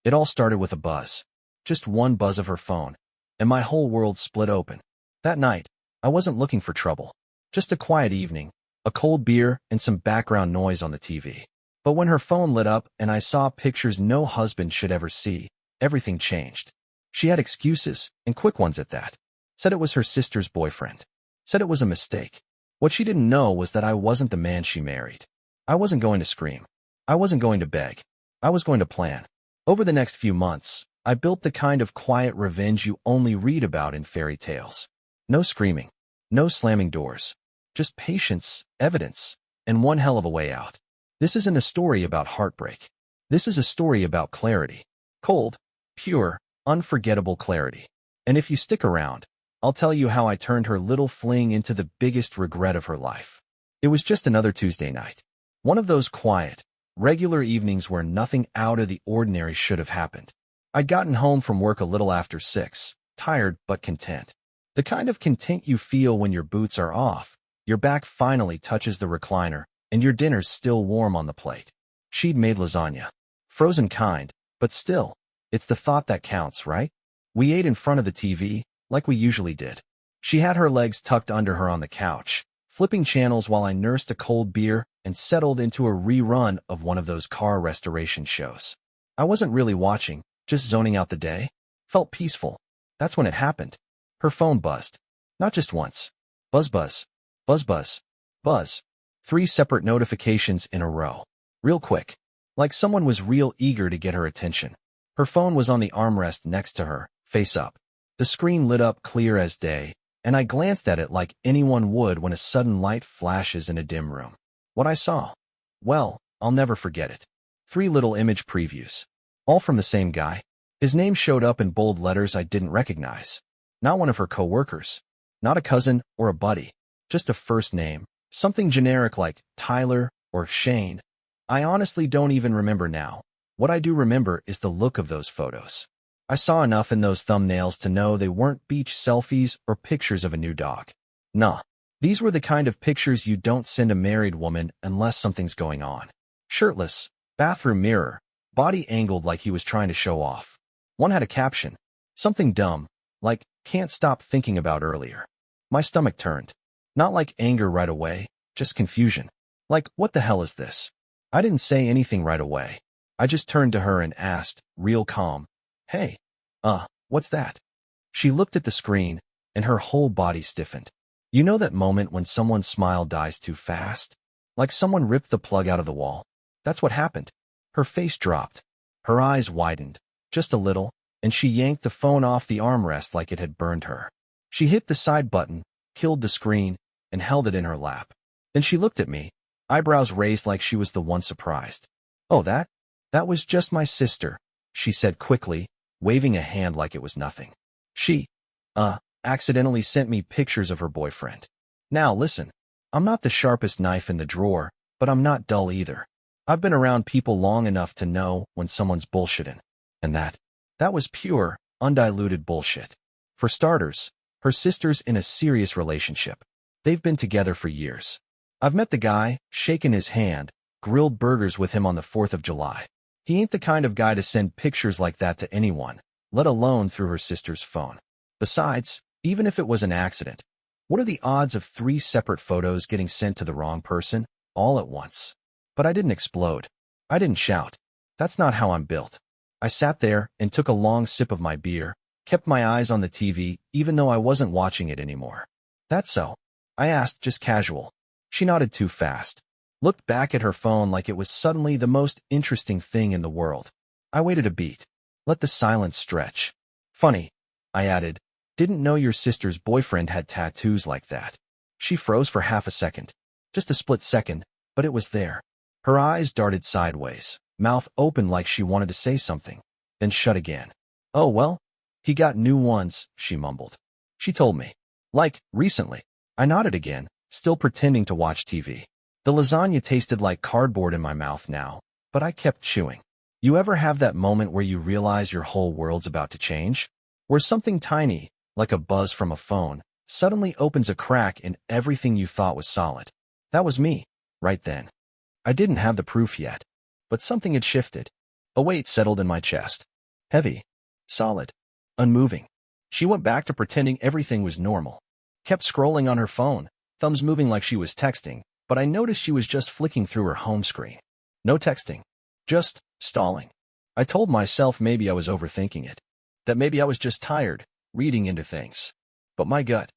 It all started with a buzz. Just one buzz of her phone, and my whole world split open. That night, I wasn't looking for trouble. Just a quiet evening, a cold beer, and some background noise on the TV. But when her phone lit up and I saw pictures no husband should ever see, everything changed. She had excuses, and quick ones at that. Said it was her sister's boyfriend. Said it was a mistake. What she didn't know was that I wasn't the man she married. I wasn't going to scream. I wasn't going to beg. I was going to plan. Over the next few months, I built the kind of quiet revenge you only read about in fairy tales. No screaming. No slamming doors. Just patience, evidence, and one hell of a way out. This isn't a story about heartbreak. This is a story about clarity. Cold, pure, unforgettable clarity. And if you stick around, I'll tell you how I turned her little fling into the biggest regret of her life. It was just another Tuesday night. One of those quiet, regular evenings where nothing out of the ordinary should have happened. I'd gotten home from work a little after 6, tired but content. The kind of content you feel when your boots are off, your back finally touches the recliner, and your dinner's still warm on the plate. She'd made lasagna. Frozen kind, but still, it's the thought that counts, right? We ate in front of the TV, like we usually did. She had her legs tucked under her on the couch, flipping channels while I nursed a cold beer and settled into a rerun of one of those car restoration shows. I wasn't really watching, just zoning out the day. Felt peaceful. That's when it happened. Her phone buzzed. Not just once. Buzz buzz. Buzz buzz. Buzz. 3 separate notifications in a row. Real quick. Like someone was real eager to get her attention. Her phone was on the armrest next to her, face up. The screen lit up clear as day, and I glanced at it like anyone would when a sudden light flashes in a dim room. What I saw? Well, I'll never forget it. 3 little image previews. All from the same guy. His name showed up in bold letters I didn't recognize. Not one of her co-workers. Not a cousin or a buddy. Just a first name. Something generic like Tyler or Shane. I honestly don't even remember now. What I do remember is the look of those photos. I saw enough in those thumbnails to know they weren't beach selfies or pictures of a new dog. Nah. These were the kind of pictures you don't send a married woman unless something's going on. Shirtless, bathroom mirror, body angled like he was trying to show off. One had a caption. Something dumb, like, can't stop thinking about earlier. My stomach turned. Not like anger right away, just confusion. Like, what the hell is this? I didn't say anything right away. I just turned to her and asked, real calm, hey, what's that? She looked at the screen, and her whole body stiffened. You know that moment when someone's smile dies too fast? Like someone ripped the plug out of the wall. That's what happened. Her face dropped. Her eyes widened, just a little, and she yanked the phone off the armrest like it had burned her. She hit the side button, killed the screen, and held it in her lap. Then she looked at me, eyebrows raised like she was the one surprised. Oh, that was just my sister, she said quickly, waving a hand like it was nothing. She, accidentally sent me pictures of her boyfriend. Now listen, I'm not the sharpest knife in the drawer, but I'm not dull either. I've been around people long enough to know when someone's bullshitting. And that was pure, undiluted bullshit. For starters, her sister's in a serious relationship. They've been together for years. I've met the guy, shaken his hand, grilled burgers with him on the 4th of July. He ain't the kind of guy to send pictures like that to anyone, let alone through her sister's phone. Besides, even if it was an accident, what are the odds of 3 separate photos getting sent to the wrong person, all at once? But I didn't explode. I didn't shout. That's not how I'm built. I sat there and took a long sip of my beer, kept my eyes on the TV even though I wasn't watching it anymore. That's so? I asked, just casual. She nodded too fast, looked back at her phone like it was suddenly the most interesting thing in the world. I waited a beat, let the silence stretch. Funny, I added, didn't know your sister's boyfriend had tattoos like that. She froze for half a second, just a split second, but it was there. Her eyes darted sideways, mouth open like she wanted to say something, then shut again. Oh well, he got new ones, she mumbled. She told me. Like, recently. I nodded again, still pretending to watch TV. The lasagna tasted like cardboard in my mouth now, but I kept chewing. You ever have that moment where you realize your whole world's about to change? Where something tiny, like a buzz from a phone, suddenly opens a crack in everything you thought was solid. That was me, right then. I didn't have the proof yet, but something had shifted. A weight settled in my chest. Heavy. Solid. Unmoving. She went back to pretending everything was normal. Kept scrolling on her phone, thumbs moving like she was texting, but I noticed she was just flicking through her home screen. No texting. Just stalling. I told myself maybe I was overthinking it. That maybe I was just tired, reading into things. But my gut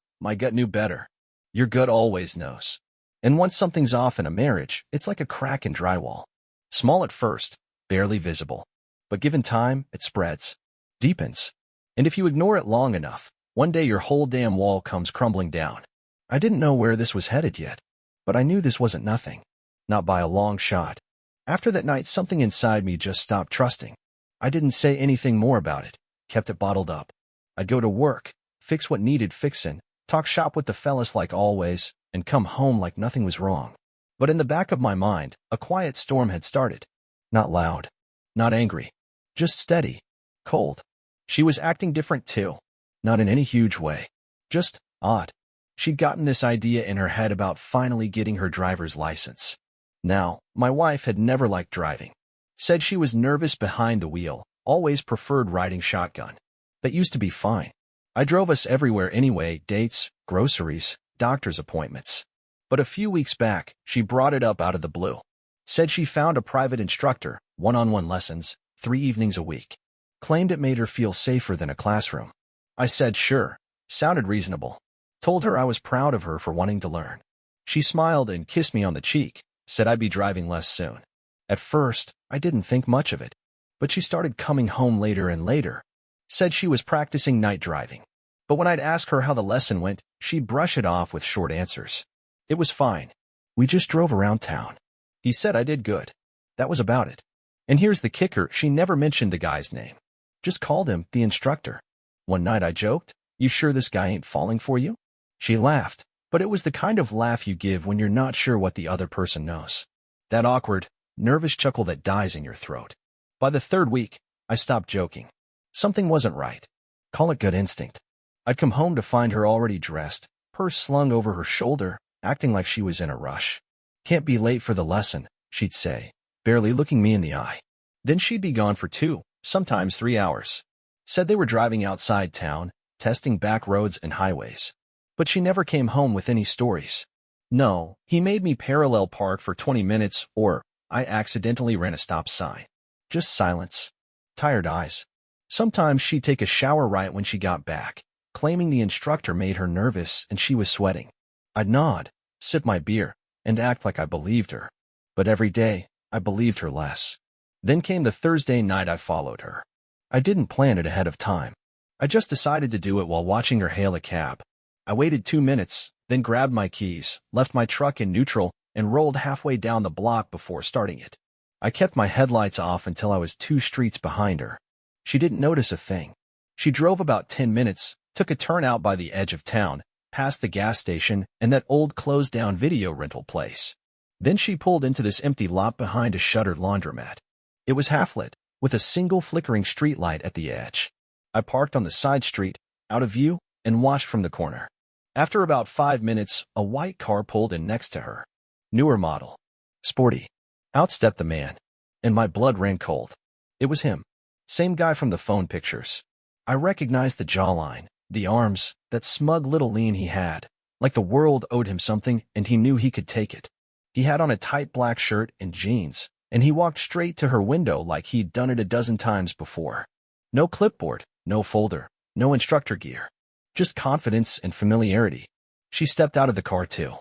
knew better. Your gut always knows. And once something's off in a marriage, it's like a crack in drywall. Small at first, barely visible. But given time, it spreads, deepens. And if you ignore it long enough, one day your whole damn wall comes crumbling down. I didn't know where this was headed yet, but I knew this wasn't nothing. Not by a long shot. After that night, something inside me just stopped trusting. I didn't say anything more about it, kept it bottled up. I'd go to work, fix what needed fixin', talk shop with the fellas like always, and come home like nothing was wrong. But in the back of my mind, a quiet storm had started. Not loud. Not angry. Just steady. Cold. She was acting different too. Not in any huge way. Just odd. She'd gotten this idea in her head about finally getting her driver's license. Now, my wife had never liked driving. Said she was nervous behind the wheel, always preferred riding shotgun. That used to be fine. I drove us everywhere anyway, dates, groceries, doctor's appointments. But a few weeks back, she brought it up out of the blue. Said she found a private instructor, one-on-one lessons, 3 evenings a week. Claimed it made her feel safer than a classroom. I said sure. Sounded reasonable. Told her I was proud of her for wanting to learn. She smiled and kissed me on the cheek, said I'd be driving less soon. At first, I didn't think much of it. But she started coming home later and later. Said she was practicing night driving. But when I'd ask her how the lesson went, she'd brush it off with short answers. It was fine. We just drove around town. He said I did good. That was about it. And here's the kicker, she never mentioned the guy's name. Just called him the instructor. One night I joked, "You sure this guy ain't falling for you?" She laughed, but it was the kind of laugh you give when you're not sure what the other person knows. That awkward, nervous chuckle that dies in your throat. By the 3rd week, I stopped joking. Something wasn't right. Call it gut instinct. I'd come home to find her already dressed, purse slung over her shoulder, acting like she was in a rush. "Can't be late for the lesson," she'd say, barely looking me in the eye. Then she'd be gone for 2, sometimes 3 hours. Said they were driving outside town, testing back roads and highways. But she never came home with any stories. No, he made me parallel park for 20 minutes, or I accidentally ran a stop sign. Just silence. Tired eyes. Sometimes she'd take a shower right when she got back, claiming the instructor made her nervous and she was sweating. I'd nod, sip my beer, and act like I believed her. But every day, I believed her less. Then came the Thursday night I followed her. I didn't plan it ahead of time. I just decided to do it while watching her hail a cab. I waited 2 minutes, then grabbed my keys, left my truck in neutral, and rolled halfway down the block before starting it. I kept my headlights off until I was 2 streets behind her. She didn't notice a thing. She drove about 10 minutes, took a turn out by the edge of town, past the gas station and that old closed-down video rental place. Then she pulled into this empty lot behind a shuttered laundromat. It was half-lit, with a single flickering streetlight at the edge. I parked on the side street, out of view, and watched from the corner. After about 5 minutes, a white car pulled in next to her. Newer model. Sporty. Out stepped the man, and my blood ran cold. It was him. Same guy from the phone pictures. I recognized the jawline, the arms, that smug little lean he had, like the world owed him something and he knew he could take it. He had on a tight black shirt and jeans, and he walked straight to her window like he'd done it a dozen times before. No clipboard, no folder, no instructor gear. Just confidence and familiarity. She stepped out of the car too,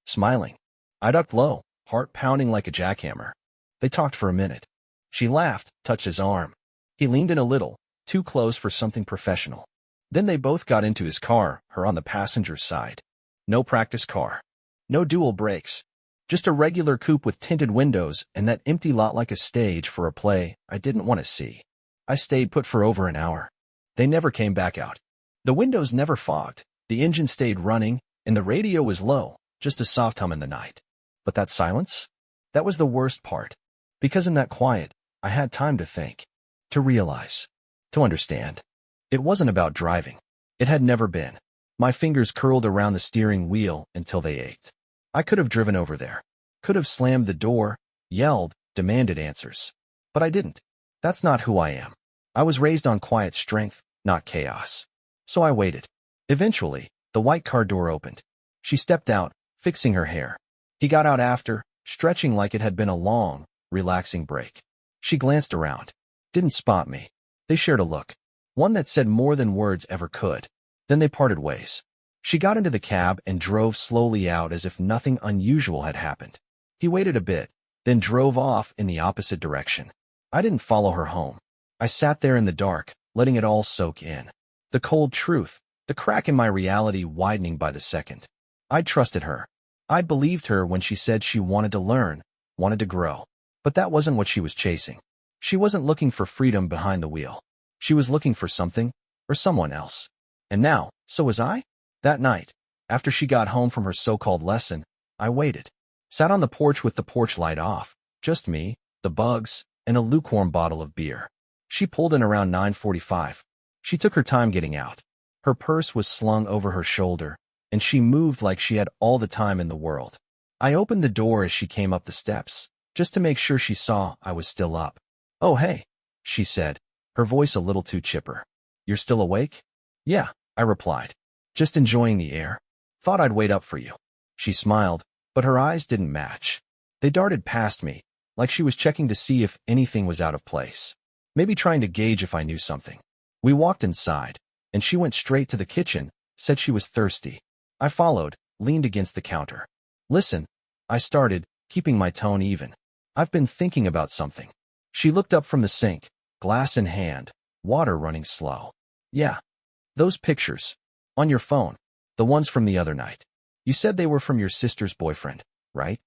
smiling. I ducked low, heart pounding like a jackhammer. They talked for a minute. She laughed, touched his arm. He leaned in a little, too close for something professional. Then they both got into his car, her on the passenger's side. No practice car. No dual brakes. Just a regular coupe with tinted windows and that empty lot like a stage for a play I didn't want to see. I stayed put for over an hour. They never came back out. The windows never fogged, the engine stayed running, and the radio was low, just a soft hum in the night. But that silence? That was the worst part. Because in that quiet, I had time to think, to realize, to understand. It wasn't about driving. It had never been. My fingers curled around the steering wheel until they ached. I could have driven over there, could have slammed the door, yelled, demanded answers. But I didn't. That's not who I am. I was raised on quiet strength, not chaos. So I waited. Eventually, the white car door opened. She stepped out, fixing her hair. He got out after, stretching like it had been a long, relaxing break. She glanced around. Didn't spot me. They shared a look. One that said more than words ever could. Then they parted ways. She got into the cab and drove slowly out as if nothing unusual had happened. He waited a bit, then drove off in the opposite direction. I didn't follow her home. I sat there in the dark, letting it all soak in. The cold truth, the crack in my reality widening by the second. I'd trusted her. I'd believed her when she said she wanted to learn, wanted to grow. But that wasn't what she was chasing. She wasn't looking for freedom behind the wheel. She was looking for something, or someone else. And now, so was I? That night, after she got home from her so-called lesson, I waited. Sat on the porch with the porch light off. Just me, the bugs, and a lukewarm bottle of beer. She pulled in around 9:45. She took her time getting out. Her purse was slung over her shoulder, and she moved like she had all the time in the world. I opened the door as she came up the steps, just to make sure she saw I was still up. "Oh, hey," she said, her voice a little too chipper. "You're still awake?" "Yeah," I replied. "Just enjoying the air. Thought I'd wait up for you." She smiled, but her eyes didn't match. They darted past me, like she was checking to see if anything was out of place. Maybe trying to gauge if I knew something. We walked inside, and she went straight to the kitchen, said she was thirsty. I followed, leaned against the counter. "Listen," I started, keeping my tone even. "I've been thinking about something." She looked up from the sink, glass in hand, water running slow. "Yeah. Those pictures. On your phone. The ones from the other night. You said they were from your sister's boyfriend, right?"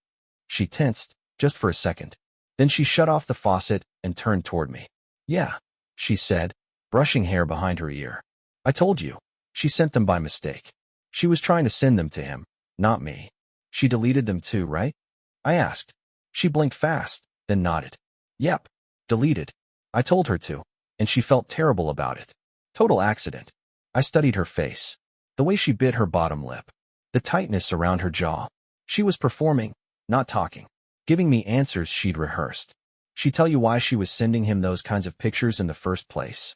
She tensed, just for a second. Then she shut off the faucet and turned toward me. "Yeah," she said, brushing hair behind her ear. "I told you. She sent them by mistake. She was trying to send them to him, not me. She deleted them too, right?" I asked. She blinked fast, then nodded. "Yep. Deleted. I told her to, and she felt terrible about it. Total accident." I studied her face. The way she bit her bottom lip. The tightness around her jaw. She was performing, not talking. Giving me answers she'd rehearsed. She tell you why she was sending him those kinds of pictures in the first place?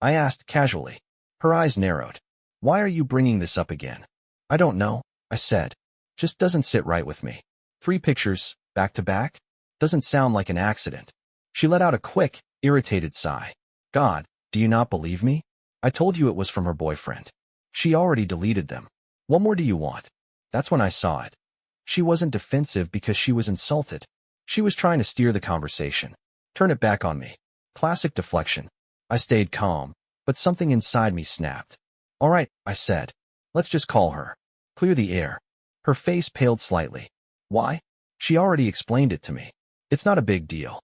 I asked casually. Her eyes narrowed. "Why are you bringing this up again?" "I don't know," I said. "Just doesn't sit right with me. 3 pictures, back to back? Doesn't sound like an accident." She let out a quick, irritated sigh. "God, do you not believe me? I told you it was from her boyfriend. She already deleted them. What more do you want?" That's when I saw it. She wasn't defensive because she was insulted. She was trying to steer the conversation. Turn it back on me. Classic deflection. I stayed calm, but something inside me snapped. "All right," I said. "Let's just call her. Clear the air." Her face paled slightly. "Why?" She already explained it to me. "It's not a big deal."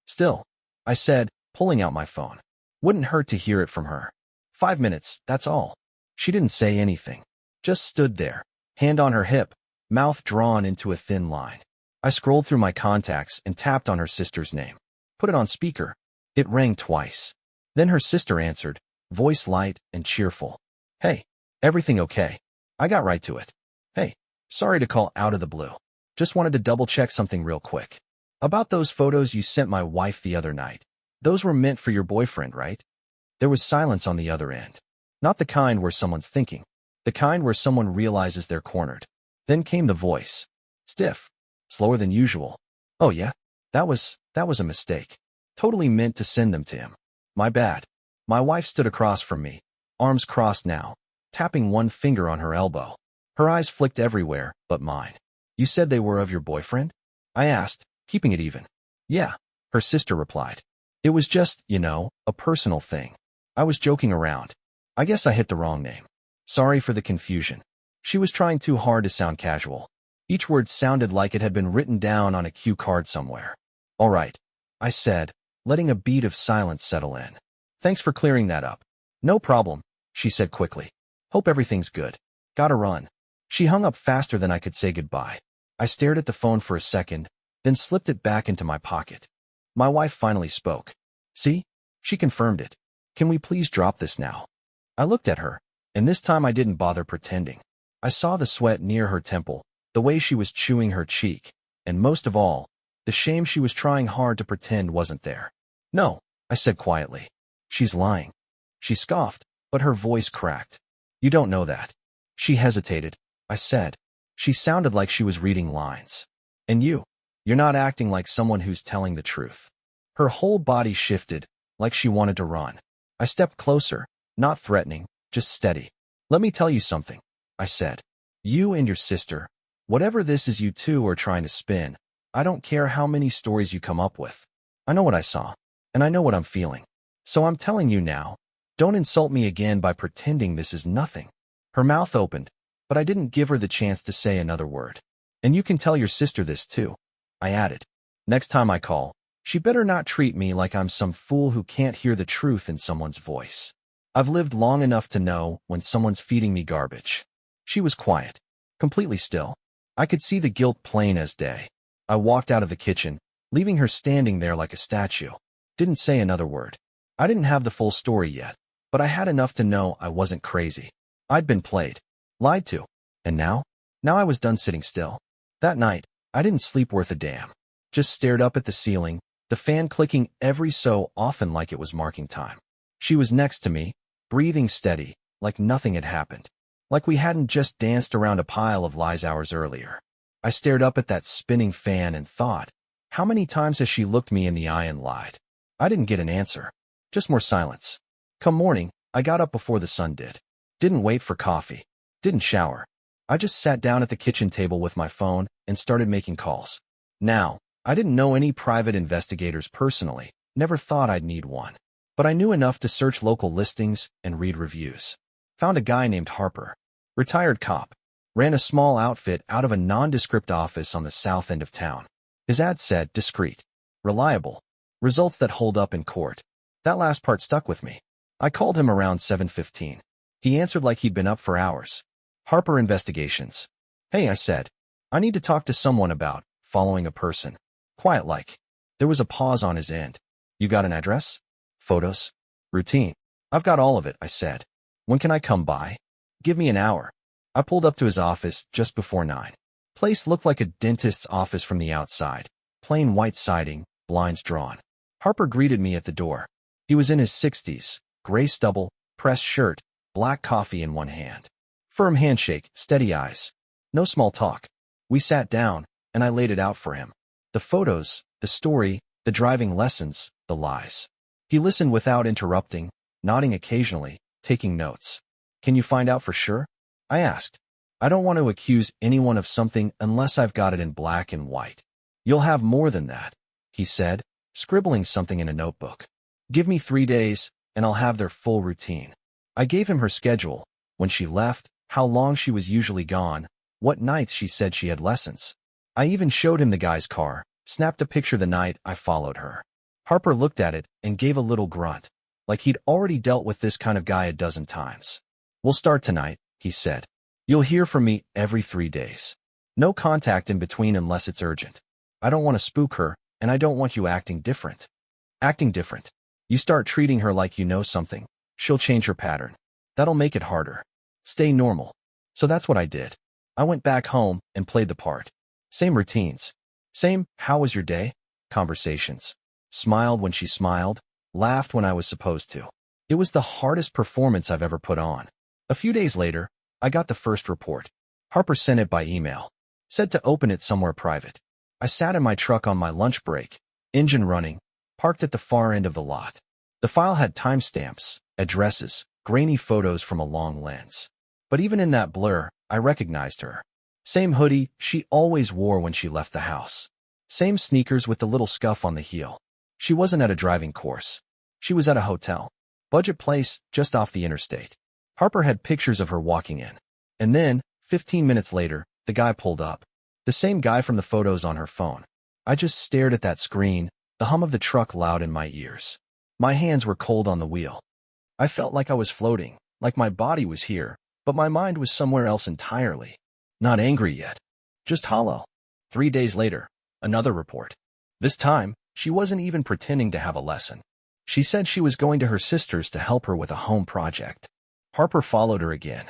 "Still," I said, pulling out my phone. "Wouldn't hurt to hear it from her. 5 minutes, that's all." She didn't say anything. Just stood there, hand on her hip, mouth drawn into a thin line. I scrolled through my contacts and tapped on her sister's name. Put it on speaker. It rang twice. Then her sister answered, voice light and cheerful. "Hey, everything okay?" I got right to it. "Hey, sorry to call out of the blue. Just wanted to double-check something real quick. About those photos you sent my wife the other night. Those were meant for your boyfriend, right?" There was silence on the other end. Not the kind where someone's thinking. The kind where someone realizes they're cornered. Then came the voice. Stiff. Slower than usual. "Oh yeah? That was a mistake. Totally meant to send them to him. My bad." My wife stood across from me, arms crossed now, tapping one finger on her elbow. Her eyes flicked everywhere but mine. "You said they were of your boyfriend?" I asked, keeping it even. "Yeah," her sister replied. "It was just, a personal thing. I was joking around. I guess I hit the wrong name. Sorry for the confusion." She was trying too hard to sound casual. Each word sounded like it had been written down on a cue card somewhere. "All right," I said, letting a beat of silence settle in. "Thanks for clearing that up." "No problem," she said quickly. "Hope everything's good. Gotta run." She hung up faster than I could say goodbye. I stared at the phone for a second, then slipped it back into my pocket. My wife finally spoke. "See?" She confirmed it. "Can we please drop this now?" I looked at her, and this time I didn't bother pretending. I saw the sweat near her temple, the way she was chewing her cheek, and most of all, the shame she was trying hard to pretend wasn't there. "No," I said quietly. She's lying. She scoffed, but her voice cracked. You don't know that. She hesitated. I said. She sounded like she was reading lines. And you're not acting like someone who's telling the truth. Her whole body shifted, like she wanted to run. I stepped closer, not threatening, just steady. Let me tell you something, I said. You and your sister, whatever this is you two are trying to spin, I don't care how many stories you come up with. I know what I saw, and I know what I'm feeling. So I'm telling you now, don't insult me again by pretending this is nothing. Her mouth opened, but I didn't give her the chance to say another word. And you can tell your sister this too, I added. Next time I call, she better not treat me like I'm some fool who can't hear the truth in someone's voice. I've lived long enough to know when someone's feeding me garbage. She was quiet, completely still. I could see the guilt plain as day. I walked out of the kitchen, leaving her standing there like a statue. Didn't say another word. I didn't have the full story yet, but I had enough to know I wasn't crazy. I'd been played, lied to, and now I was done sitting still. That night, I didn't sleep worth a damn. Just stared up at the ceiling, the fan clicking every so often like it was marking time. She was next to me, breathing steady, like nothing had happened. Like we hadn't just danced around a pile of lies hours earlier. I stared up at that spinning fan and thought, how many times has she looked me in the eye and lied? I didn't get an answer. Just more silence. Come morning, I got up before the sun did. Didn't wait for coffee. Didn't shower. I just sat down at the kitchen table with my phone and started making calls. Now, I didn't know any private investigators personally, never thought I'd need one. But I knew enough to search local listings and read reviews. Found a guy named Harper. Retired cop. Ran a small outfit out of a nondescript office on the south end of town. His ad said discreet, reliable, results that hold up in court. That last part stuck with me. I called him around 7:15. He answered like he'd been up for hours. Harper Investigations. Hey, I said. I need to talk to someone about following a person. Quiet like. There was a pause on his end. You got an address? Photos? Routine? I've got all of it, I said. When can I come by? Give me an hour. I pulled up to his office just before 9. Place looked like a dentist's office from the outside. Plain white siding, blinds drawn. Harper greeted me at the door. He was in his 60s, gray stubble, pressed shirt, black coffee in one hand. Firm handshake, steady eyes. No small talk. We sat down, and I laid it out for him. The photos, the story, the driving lessons, the lies. He listened without interrupting, nodding occasionally, taking notes. Can you find out for sure? I asked. I don't want to accuse anyone of something unless I've got it in black and white. You'll have more than that, he said, scribbling something in a notebook. Give me 3 days, and I'll have their full routine. I gave him her schedule, when she left, how long she was usually gone, what nights she said she had lessons. I even showed him the guy's car, snapped a picture the night I followed her. Harper looked at it and gave a little grunt, like he'd already dealt with this kind of guy a dozen times. We'll start tonight, he said. You'll hear from me every 3 days. No contact in between unless it's urgent. I don't want to spook her, and I don't want you acting different. Acting different. You start treating her like you know something, she'll change her pattern. That'll make it harder. Stay normal. So that's what I did. I went back home and played the part. Same routines. Same, how was your day? Conversations. Smiled when she smiled, laughed when I was supposed to. It was the hardest performance I've ever put on. A few days later, I got the first report. Harper sent it by email. Said to open it somewhere private. I sat in my truck on my lunch break, engine running, parked at the far end of the lot. The file had timestamps, addresses, grainy photos from a long lens. But even in that blur, I recognized her. Same hoodie she always wore when she left the house. Same sneakers with the little scuff on the heel. She wasn't at a driving course. She was at a hotel. Budget place just off the interstate. Harper had pictures of her walking in. And then, 15 minutes later, the guy pulled up. The same guy from the photos on her phone. I just stared at that screen, the hum of the truck loud in my ears. My hands were cold on the wheel. I felt like I was floating, like my body was here, but my mind was somewhere else entirely. Not angry yet. Just hollow. 3 days later, another report. This time, she wasn't even pretending to have a lesson. She said she was going to her sister's to help her with a home project. Harper followed her again.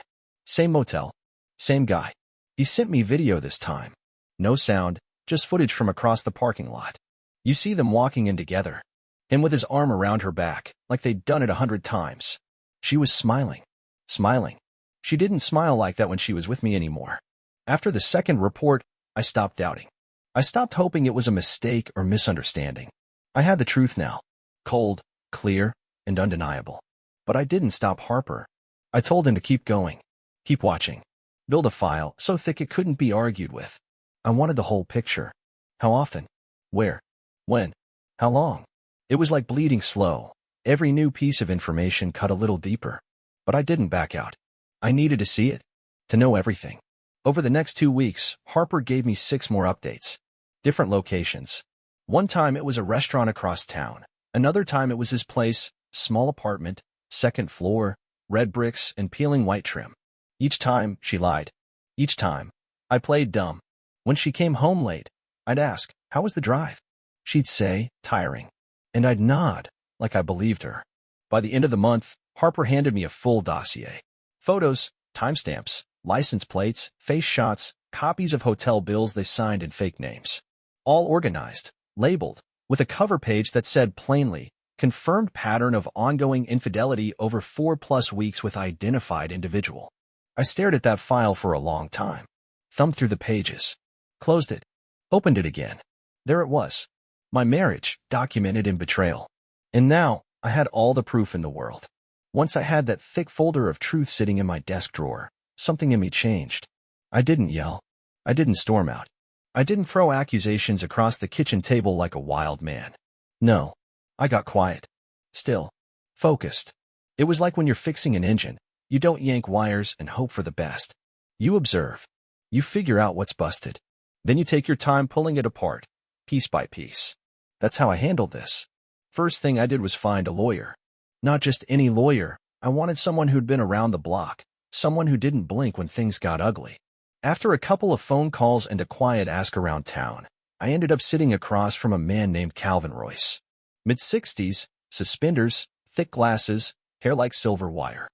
Same motel. Same guy. He sent me video this time. No sound, just footage from across the parking lot. You see them walking in together. him with his arm around her back, like they'd done it 100 times. She was smiling. Smiling. She didn't smile like that when she was with me anymore. After the second report, I stopped doubting. I stopped hoping it was a mistake or misunderstanding. I had the truth now. Cold, clear, and undeniable. But I didn't stop Harper. I told him to keep going. Keep watching. Build a file so thick it couldn't be argued with. I wanted the whole picture. How often? Where? When? How long? It was like bleeding slow. Every new piece of information cut a little deeper. But I didn't back out. I needed to see it. To know everything. Over the next 2 weeks, Harper gave me 6 more updates. Different locations. One time it was a restaurant across town. Another time it was his place, small apartment, 2nd floor, red bricks and peeling white trim. Each time, she lied. Each time, I played dumb. When she came home late, I'd ask, how was the drive? She'd say, tiring. And I'd nod, like I believed her. By the end of the month, Harper handed me a full dossier. Photos, timestamps, license plates, face shots, copies of hotel bills they signed in fake names. All organized, labeled, with a cover page that said plainly, confirmed pattern of ongoing infidelity over 4+ weeks with identified individual. I stared at that file for a long time. Thumbed through the pages. Closed it. Opened it again. There it was. My marriage, documented in betrayal. And now, I had all the proof in the world. Once I had that thick folder of truth sitting in my desk drawer, something in me changed. I didn't yell. I didn't storm out. I didn't throw accusations across the kitchen table like a wild man. No. I got quiet. Still. Focused. It was like when you're fixing an engine. You don't yank wires and hope for the best. You observe. You figure out what's busted. Then you take your time pulling it apart, piece by piece. That's how I handled this. First thing I did was find a lawyer. Not just any lawyer. I wanted someone who'd been around the block, someone who didn't blink when things got ugly. After a couple of phone calls and a quiet ask around town, I ended up sitting across from a man named Calvin Royce. Mid-60s, suspenders, thick glasses, hair like silver wire.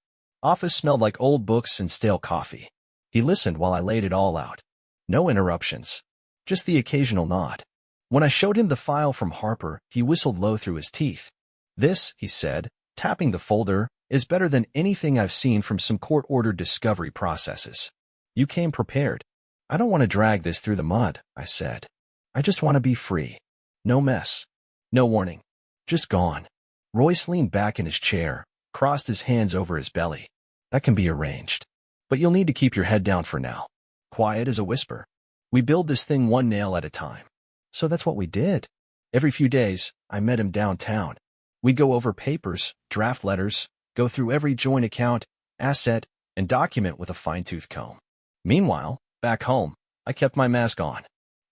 Office smelled like old books and stale coffee. He listened while I laid it all out. No interruptions. Just the occasional nod. When I showed him the file from Harper, he whistled low through his teeth. This, he said, tapping the folder, is better than anything I've seen from some court-ordered discovery processes. You came prepared. I don't want to drag this through the mud, I said. I just want to be free. No mess. No warning. Just gone. Royce leaned back in his chair, crossed his hands over his belly. That can be arranged. But you'll need to keep your head down for now. Quiet as a whisper. We build this thing one nail at a time. So that's what we did. Every few days, I met him downtown. We'd go over papers, draft letters, go through every joint account, asset, and document with a fine-tooth comb. Meanwhile, back home, I kept my mask on.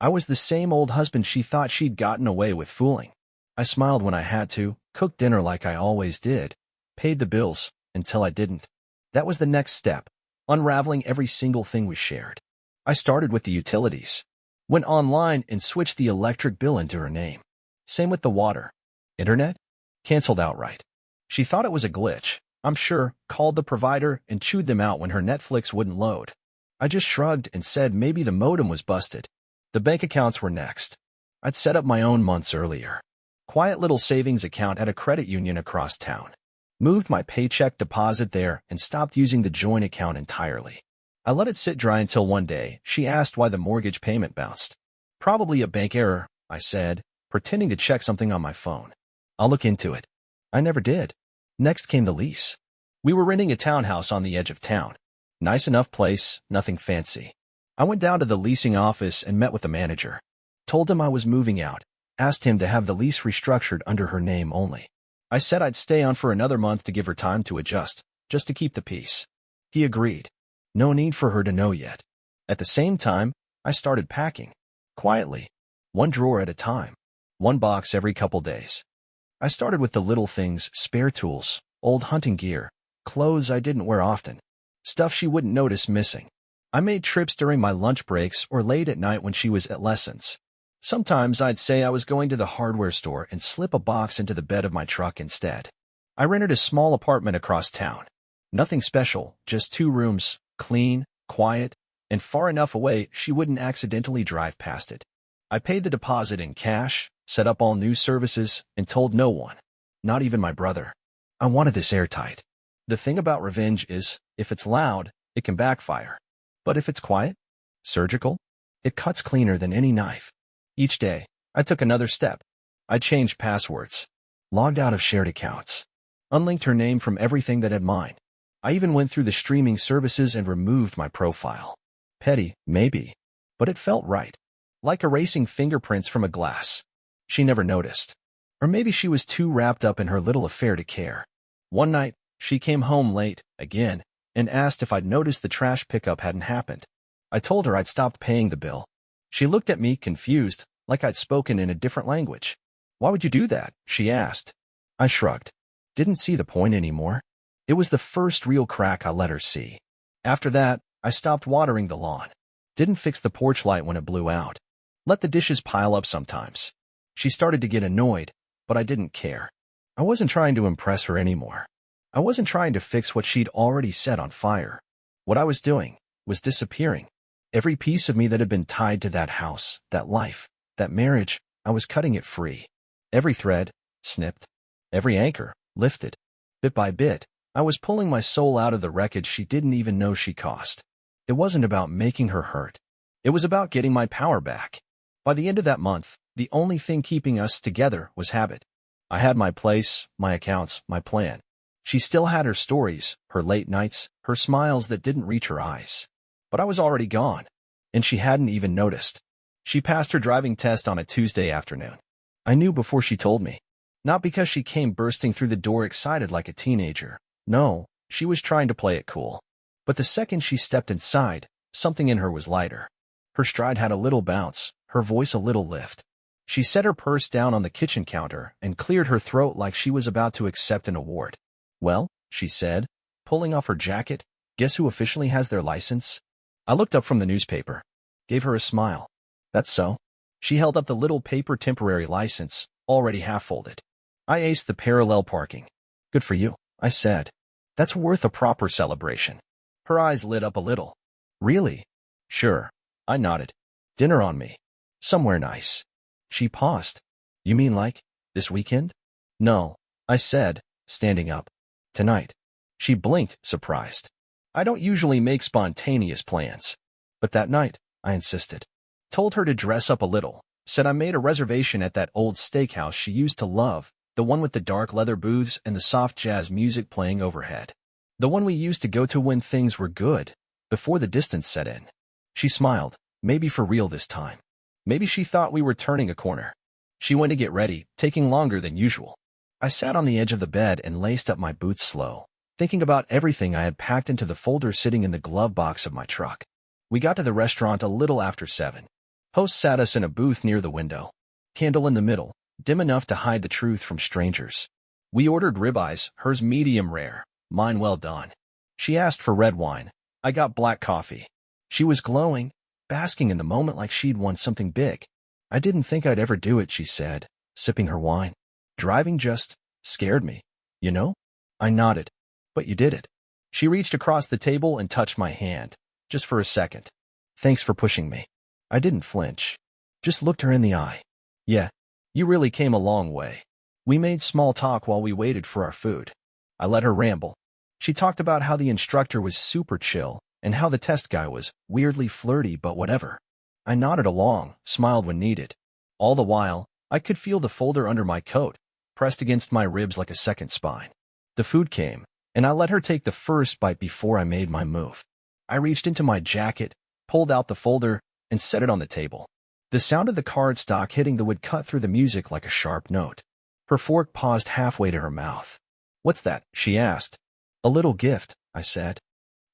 I was the same old husband she thought she'd gotten away with fooling. I smiled when I had to, cooked dinner like I always did, paid the bills, until I didn't. That was the next step, unraveling every single thing we shared. I started with the utilities. Went online and switched the electric bill into her name. Same with the water. Internet? Canceled outright. She thought it was a glitch, I'm sure, called the provider and chewed them out when her Netflix wouldn't load. I just shrugged and said maybe the modem was busted. The bank accounts were next. I'd set up my own months earlier. Quiet little savings account at a credit union across town. Moved my paycheck deposit there and stopped using the joint account entirely. I let it sit dry until one day she asked why the mortgage payment bounced. Probably a bank error, I said, pretending to check something on my phone. I'll look into it. I never did. Next came the lease. We were renting a townhouse on the edge of town. Nice enough place, nothing fancy. I went down to the leasing office and met with the manager. Told him I was moving out, asked him to have the lease restructured under her name only. I said I'd stay on for another month to give her time to adjust, just to keep the peace. He agreed. No need for her to know yet. At the same time, I started packing. Quietly. One drawer at a time. One box every couple days. I started with the little things, spare tools, old hunting gear, clothes I didn't wear often. Stuff she wouldn't notice missing. I made trips during my lunch breaks or late at night when she was at lessons. Sometimes I'd say I was going to the hardware store and slip a box into the bed of my truck instead. I rented a small apartment across town. Nothing special, just 2 rooms, clean, quiet, and far enough away she wouldn't accidentally drive past it. I paid the deposit in cash, set up all news services, and told no one, not even my brother. I wanted this airtight. The thing about revenge is, if it's loud, it can backfire. But if it's quiet, surgical, it cuts cleaner than any knife. Each day, I took another step. I changed passwords, logged out of shared accounts, unlinked her name from everything that had mine. I even went through the streaming services and removed my profile. Petty, maybe, but it felt right. Like erasing fingerprints from a glass. She never noticed. Or maybe she was too wrapped up in her little affair to care. One night, she came home late, again, and asked if I'd noticed the trash pickup hadn't happened. I told her I'd stopped paying the bill. She looked at me, confused, like I'd spoken in a different language. Why would you do that? She asked. I shrugged. Didn't see the point anymore. It was the first real crack I let her see. After that, I stopped watering the lawn. Didn't fix the porch light when it blew out. Let the dishes pile up sometimes. She started to get annoyed, but I didn't care. I wasn't trying to impress her anymore. I wasn't trying to fix what she'd already set on fire. What I was doing was disappearing. Every piece of me that had been tied to that house, that life, that marriage, I was cutting it free. Every thread, snipped. Every anchor, lifted. Bit by bit, I was pulling my soul out of the wreckage she didn't even know she caused. It wasn't about making her hurt. It was about getting my power back. By the end of that month, the only thing keeping us together was habit. I had my place, my accounts, my plan. She still had her stories, her late nights, her smiles that didn't reach her eyes. But I was already gone, and she hadn't even noticed. She passed her driving test on a Tuesday afternoon. I knew before she told me. Not because she came bursting through the door excited like a teenager. No, she was trying to play it cool. But the second she stepped inside, something in her was lighter. Her stride had a little bounce, her voice a little lift. She set her purse down on the kitchen counter and cleared her throat like she was about to accept an award. Well, she said, pulling off her jacket, guess who officially has their license? I looked up from the newspaper, gave her a smile. That's so. She held up the little paper temporary license, already half-folded. I aced the parallel parking. Good for you, I said. That's worth a proper celebration. Her eyes lit up a little. Really? Sure. I nodded. Dinner on me. Somewhere nice. She paused. You mean like, this weekend? No, I said, standing up. Tonight. She blinked, surprised. I don't usually make spontaneous plans. But that night, I insisted. Told her to dress up a little. Said I made a reservation at that old steakhouse she used to love, the one with the dark leather booths and the soft jazz music playing overhead. The one we used to go to when things were good, before the distance set in. She smiled, maybe for real this time. Maybe she thought we were turning a corner. She went to get ready, taking longer than usual. I sat on the edge of the bed and laced up my boots slow, thinking about everything I had packed into the folder sitting in the glove box of my truck. We got to the restaurant a little after 7. Host sat us in a booth near the window. Candle in the middle, dim enough to hide the truth from strangers. We ordered ribeyes, hers medium rare, mine well done. She asked for red wine. I got black coffee. She was glowing, basking in the moment like she'd won something big. I didn't think I'd ever do it, she said, sipping her wine. Driving just scared me, you know? I nodded. But you did it. She reached across the table and touched my hand, just for a second. Thanks for pushing me. I didn't flinch. Just looked her in the eye. Yeah, you really came a long way. We made small talk while we waited for our food. I let her ramble. She talked about how the instructor was super chill and how the test guy was weirdly flirty, but whatever. I nodded along, smiled when needed. All the while, I could feel the folder under my coat, pressed against my ribs like a second spine. The food came, and I let her take the first bite before I made my move. I reached into my jacket, pulled out the folder, and set it on the table. The sound of the cardstock hitting the wood cut through the music like a sharp note. Her fork paused halfway to her mouth. What's that? She asked. A little gift, I said.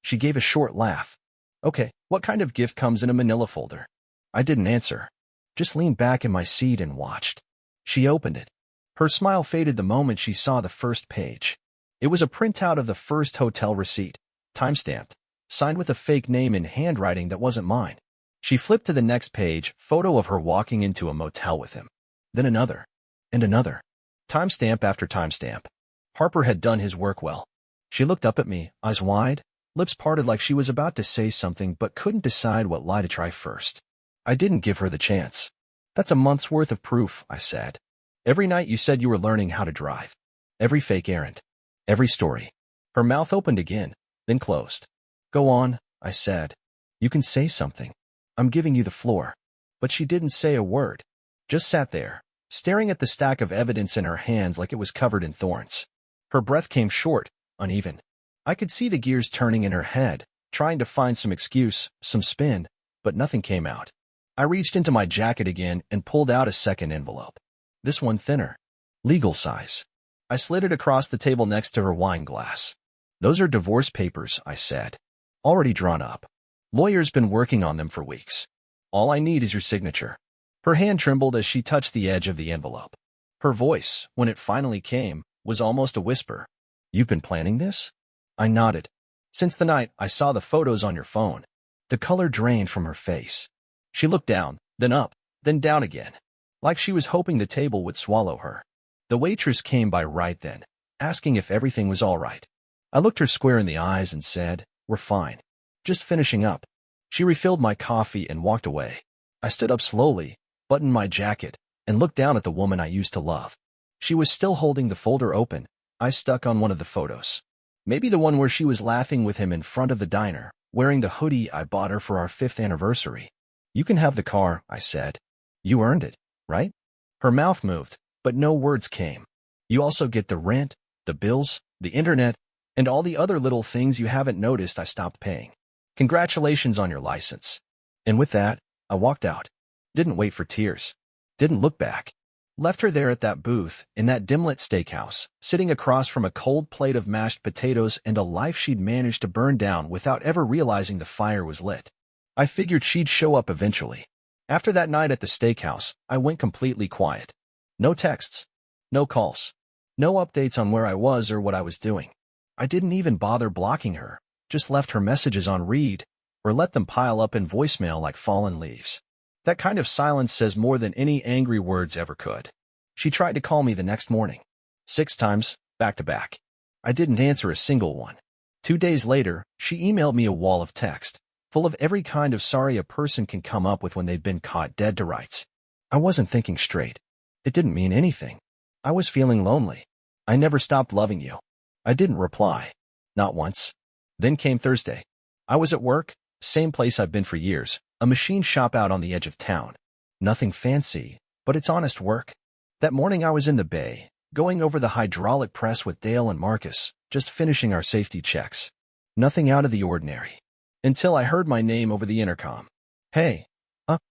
She gave a short laugh. Okay, what kind of gift comes in a manila folder? I didn't answer. Just leaned back in my seat and watched. She opened it. Her smile faded the moment she saw the first page. It was a printout of the first hotel receipt, time-stamped, signed with a fake name in handwriting that wasn't mine. She flipped to the next page, photo of her walking into a motel with him. Then another. And another. Timestamp after timestamp. Harper had done his work well. She looked up at me, eyes wide, lips parted like she was about to say something but couldn't decide what lie to try first. I didn't give her the chance. That's a month's worth of proof, I said. Every night you said you were learning how to drive. Every fake errand. Every story. Her mouth opened again, then closed. Go on, I said. You can say something. I'm giving you the floor. But she didn't say a word. Just sat there, staring at the stack of evidence in her hands like it was covered in thorns. Her breath came short, uneven. I could see the gears turning in her head, trying to find some excuse, some spin, but nothing came out. I reached into my jacket again and pulled out a second envelope. This one thinner. Legal size. I slid it across the table next to her wine glass. Those are divorce papers, I said. Already drawn up. Lawyer's been working on them for weeks. All I need is your signature. Her hand trembled as she touched the edge of the envelope. Her voice, when it finally came, was almost a whisper. You've been planning this? I nodded. Since the night I saw the photos on your phone. The color drained from her face. She looked down, then up, then down again, like she was hoping the table would swallow her. The waitress came by right then, asking if everything was all right. I looked her square in the eyes and said, We're fine. Just finishing up. She refilled my coffee and walked away. I stood up slowly, buttoned my jacket, and looked down at the woman I used to love. She was still holding the folder open. I stuck on one of the photos. Maybe the one where she was laughing with him in front of the diner, wearing the hoodie I bought her for our 5th anniversary. You can have the car, I said. You earned it, right? Her mouth moved, but no words came. You also get the rent, the bills, the internet, and all the other little things you haven't noticed I stopped paying. Congratulations on your license. And with that, I walked out. Didn't wait for tears. Didn't look back. Left her there at that booth, in that dim-lit steakhouse, sitting across from a cold plate of mashed potatoes and a life she'd managed to burn down without ever realizing the fire was lit. I figured she'd show up eventually. After that night at the steakhouse, I went completely quiet. No texts. No calls. No updates on where I was or what I was doing. I didn't even bother blocking her, just left her messages on read, or let them pile up in voicemail like fallen leaves. That kind of silence says more than any angry words ever could. She tried to call me the next morning. 6 times, back to back. I didn't answer a single one. 2 days later, she emailed me a wall of text, full of every kind of sorry a person can come up with when they've been caught dead to rights. I wasn't thinking straight. It didn't mean anything. I was feeling lonely. I never stopped loving you. I didn't reply. Not once. Then came Thursday. I was at work, same place I've been for years, a machine shop out on the edge of town. Nothing fancy, but it's honest work. That morning I was in the bay, going over the hydraulic press with Dale and Marcus, just finishing our safety checks. Nothing out of the ordinary. Until I heard my name over the intercom. Hey,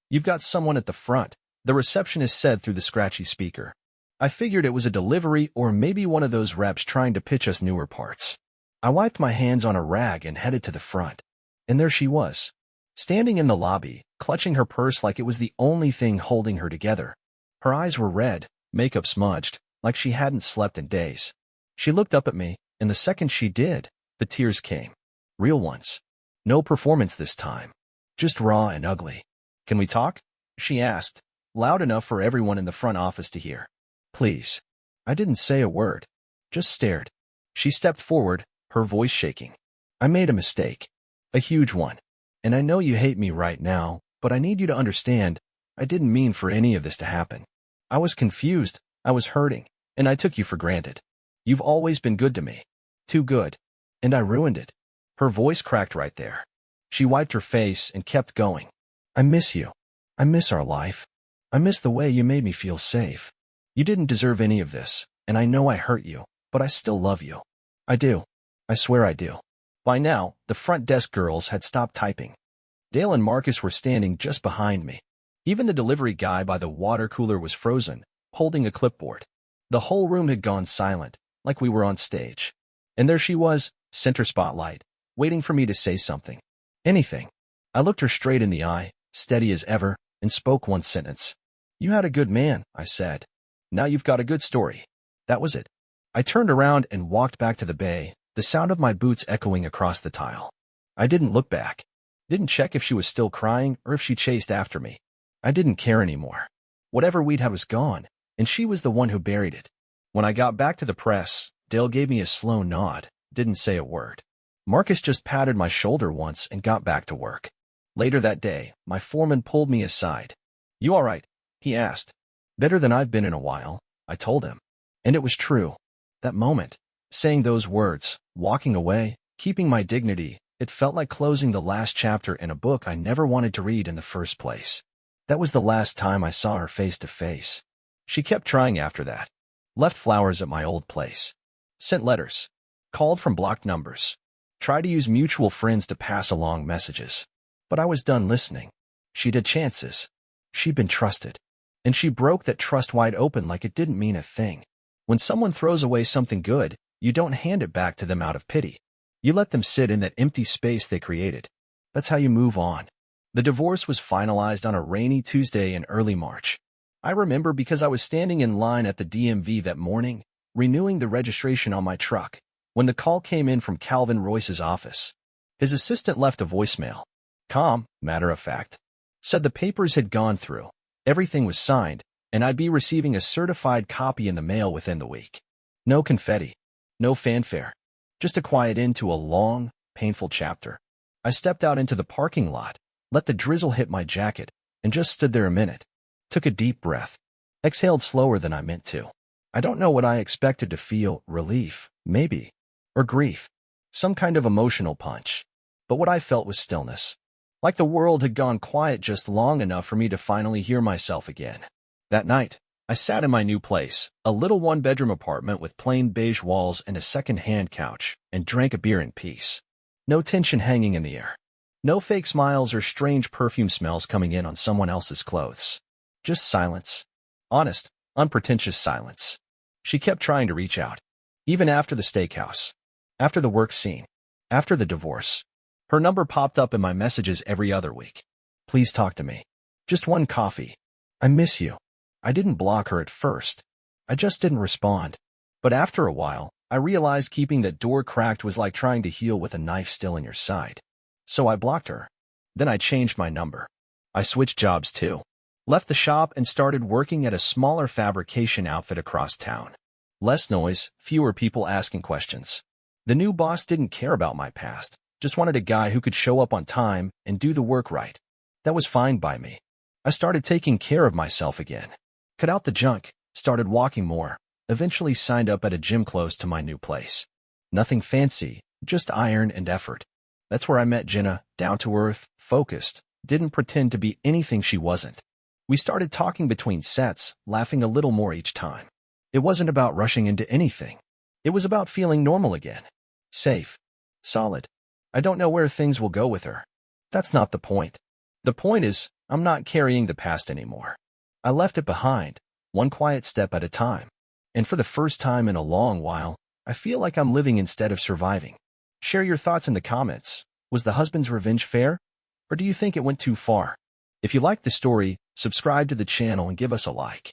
you've got someone at the front, the receptionist said through the scratchy speaker. I figured it was a delivery or maybe one of those reps trying to pitch us newer parts. I wiped my hands on a rag and headed to the front. And there she was, standing in the lobby, clutching her purse like it was the only thing holding her together. Her eyes were red, makeup smudged, like she hadn't slept in days. She looked up at me, and the second she did, the tears came. Real ones. No performance this time. Just raw and ugly. Can we talk? She asked, loud enough for everyone in the front office to hear. Please. I didn't say a word. Just stared. She stepped forward, her voice shaking. I made a mistake. A huge one. And I know you hate me right now, but I need you to understand, I didn't mean for any of this to happen. I was confused, I was hurting, and I took you for granted. You've always been good to me. Too good. And I ruined it. Her voice cracked right there. She wiped her face and kept going. I miss you. I miss our life. I miss the way you made me feel safe. You didn't deserve any of this, and I know I hurt you, but I still love you. I do. I swear I do. By now, the front desk girls had stopped typing. Dale and Marcus were standing just behind me. Even the delivery guy by the water cooler was frozen, holding a clipboard. The whole room had gone silent, like we were on stage. And there she was, center spotlight, waiting for me to say something. Anything. I looked her straight in the eye, steady as ever, and spoke one sentence. You had a good man, I said. Now you've got a good story. That was it. I turned around and walked back to the bay, the sound of my boots echoing across the tile. I didn't look back. Didn't check if she was still crying or if she chased after me. I didn't care anymore. Whatever we'd had was gone, and she was the one who buried it. When I got back to the press, Dale gave me a slow nod, didn't say a word. Marcus just patted my shoulder once and got back to work. Later that day, my foreman pulled me aside. You all right? he asked. Better than I've been in a while, I told him. And it was true. That moment, saying those words, walking away, keeping my dignity, it felt like closing the last chapter in a book I never wanted to read in the first place. That was the last time I saw her face to face. She kept trying after that. Left flowers at my old place. Sent letters. Called from blocked numbers. Tried to use mutual friends to pass along messages. But I was done listening. She'd had chances. She'd been trusted. And she broke that trust wide open like it didn't mean a thing. When someone throws away something good, you don't hand it back to them out of pity. You let them sit in that empty space they created. That's how you move on. The divorce was finalized on a rainy Tuesday in early March. I remember because I was standing in line at the DMV that morning, renewing the registration on my truck, when the call came in from Calvin Royce's office. His assistant left a voicemail. Calm, matter of fact. Said the papers had gone through, everything was signed, and I'd be receiving a certified copy in the mail within the week. No confetti. No fanfare. Just a quiet end to a long, painful chapter. I stepped out into the parking lot, let the drizzle hit my jacket, and just stood there a minute. Took a deep breath. Exhaled slower than I meant to. I don't know what I expected to feel, relief, maybe, or grief. Some kind of emotional punch. But what I felt was stillness. Like the world had gone quiet just long enough for me to finally hear myself again. That night, I sat in my new place, a little one-bedroom apartment with plain beige walls and a second-hand couch, and drank a beer in peace. No tension hanging in the air. No fake smiles or strange perfume smells coming in on someone else's clothes. Just silence. Honest, unpretentious silence. She kept trying to reach out. Even after the steakhouse. After the work scene. After the divorce. Her number popped up in my messages every other week. Please talk to me. Just one coffee. I miss you. I didn't block her at first. I just didn't respond. But after a while, I realized keeping that door cracked was like trying to heal with a knife still in your side. So I blocked her. Then I changed my number. I switched jobs too. Left the shop and started working at a smaller fabrication outfit across town. Less noise, fewer people asking questions. The new boss didn't care about my past, just wanted a guy who could show up on time and do the work right. That was fine by me. I started taking care of myself again. Cut out the junk, started walking more, eventually signed up at a gym close to my new place. Nothing fancy, just iron and effort. That's where I met Jenna, down to earth, focused, didn't pretend to be anything she wasn't. We started talking between sets, laughing a little more each time. It wasn't about rushing into anything. It was about feeling normal again. Safe. Solid. I don't know where things will go with her. That's not the point. The point is, I'm not carrying the past anymore. I left it behind, one quiet step at a time. And for the first time in a long while, I feel like I'm living instead of surviving. Share your thoughts in the comments. Was the husband's revenge fair? Or do you think it went too far? If you liked the story, subscribe to the channel and give us a like.